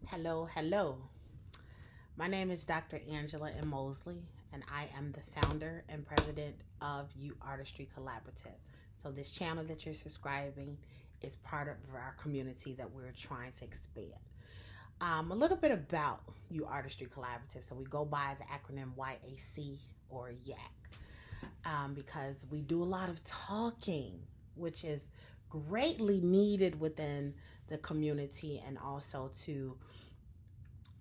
Hello, hello. My name is Dr. Angela M. Mosley, and I am the founder and president of You Artistry Collaborative. So, this channel that you're subscribing is part of our community that we're trying to expand. A little bit about You Artistry Collaborative. So, we go by the acronym YAC or YAC because we do a lot of talking, which is greatly needed within the community and also to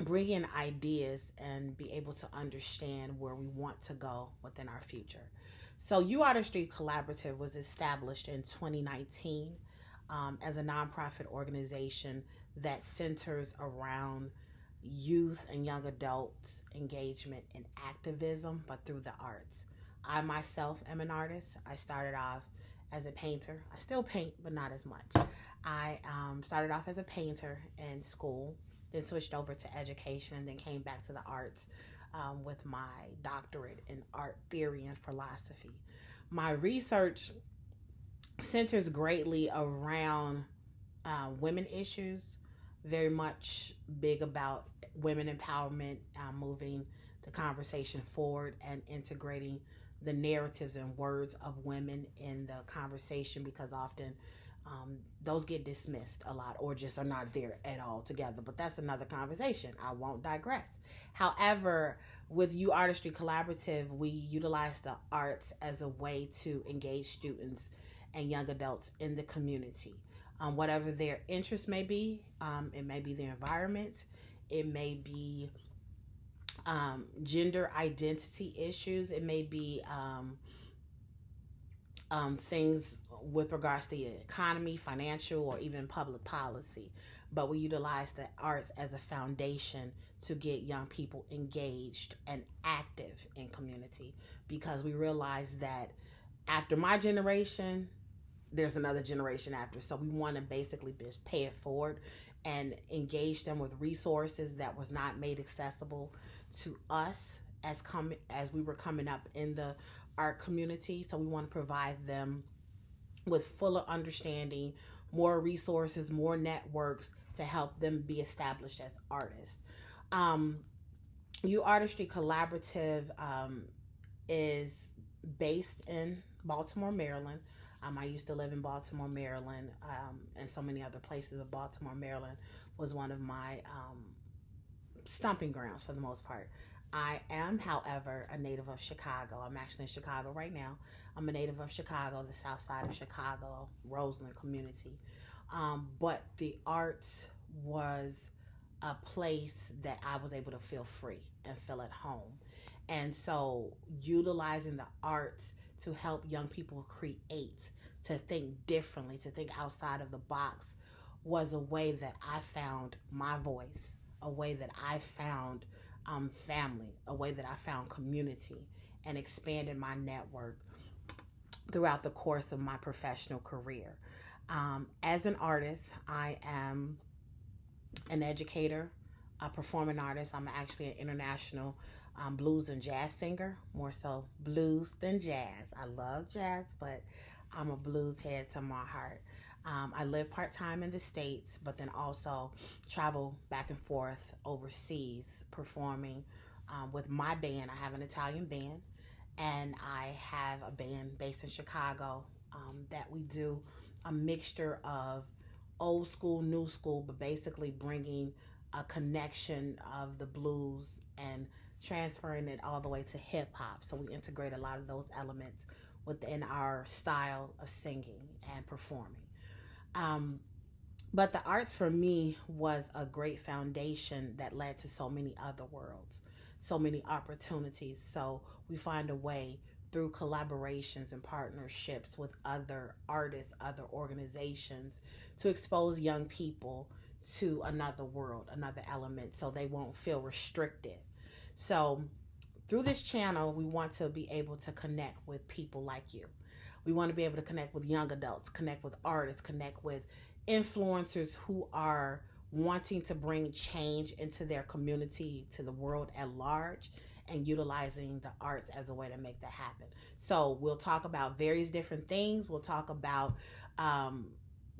bring in ideas and be able to understand where we want to go within our future. So, You Artistry Collaborative was established in 2019 as a nonprofit organization that centers around youth and young adults engagement in activism, but through the arts. I myself am an artist. I started off as a painter. I still paint, but not as much. I started off as a painter in school, then switched over to education, and then came back to the arts with my doctorate in art theory and philosophy. My research centers greatly around women issues, very much big about women empowerment, moving the conversation forward and integrating the narratives and words of women in the conversation because often those get dismissed a lot or just are not there at all together. But that's another conversation. I won't digress. However, with You Artistry Collaborative, we utilize the arts as a way to engage students and young adults in the community. Whatever their interests may be, it may be their environment, it may be gender identity issues, it may be things with regards to the economy, financial, or even public policy. But we utilize the arts as a foundation to get young people engaged and active in community because we realize that after my generation, there's another generation after. So we want to basically pay it forward and engage them with resources that was not made accessible to us as we were coming up in the art community. So we want to provide them with fuller understanding, more resources, more networks to help them be established as artists. You Artistry Collaborative is based in Baltimore, Maryland. I used to live in Baltimore, Maryland, and so many other places, but Baltimore, Maryland was one of my stomping grounds for the most part. I am, however, a native of Chicago. I'm actually in Chicago right now. I'm a native of Chicago, the south side of Chicago, Roseland community. But the arts was a place that I was able to feel free and feel at home. And so utilizing the arts to help young people create, to think differently, to think outside of the box was a way that I found my voice, a way that I found family, a way that I found community and expanded my network throughout the course of my professional career. As an artist, I am an educator, a performing artist. I'm actually an international blues and jazz singer, more so blues than jazz. I love jazz, but I'm a blues head to my heart. I live part-time in the States, but then also travel back and forth overseas performing with my band. I have an Italian band, and I have a band based in Chicago that we do a mixture of old school, new school, but basically bringing a connection of the blues and transferring it all the way to hip hop. So we integrate a lot of those elements within our style of singing and performing. Um, but the arts for me was a great foundation that led to so many other worlds, so many opportunities. So we find a way through collaborations and partnerships with other artists, other organizations to expose young people to another world, another element, so they won't feel restricted. So through this channel, we want to be able to connect with people like you. We want to be able to connect with young adults, connect with artists, connect with influencers who are wanting to bring change into their community, to the world at large, and utilizing the arts as a way to make that happen. So we'll talk about various different things. We'll talk about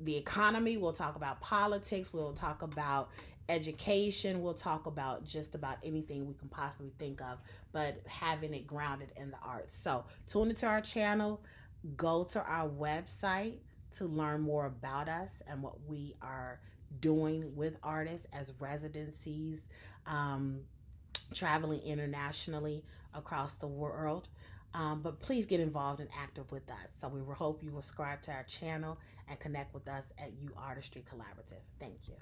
the economy, we'll talk about politics, we'll talk about education, we'll talk about just about anything we can possibly think of, but having it grounded in the arts. So tune into our channel, go to our website to learn more about us and what we are doing with artists as residencies, traveling internationally across the world. But please get involved and active with us. So we hope you will subscribe to our channel and connect with us at U Artistry Collaborative. Thank you.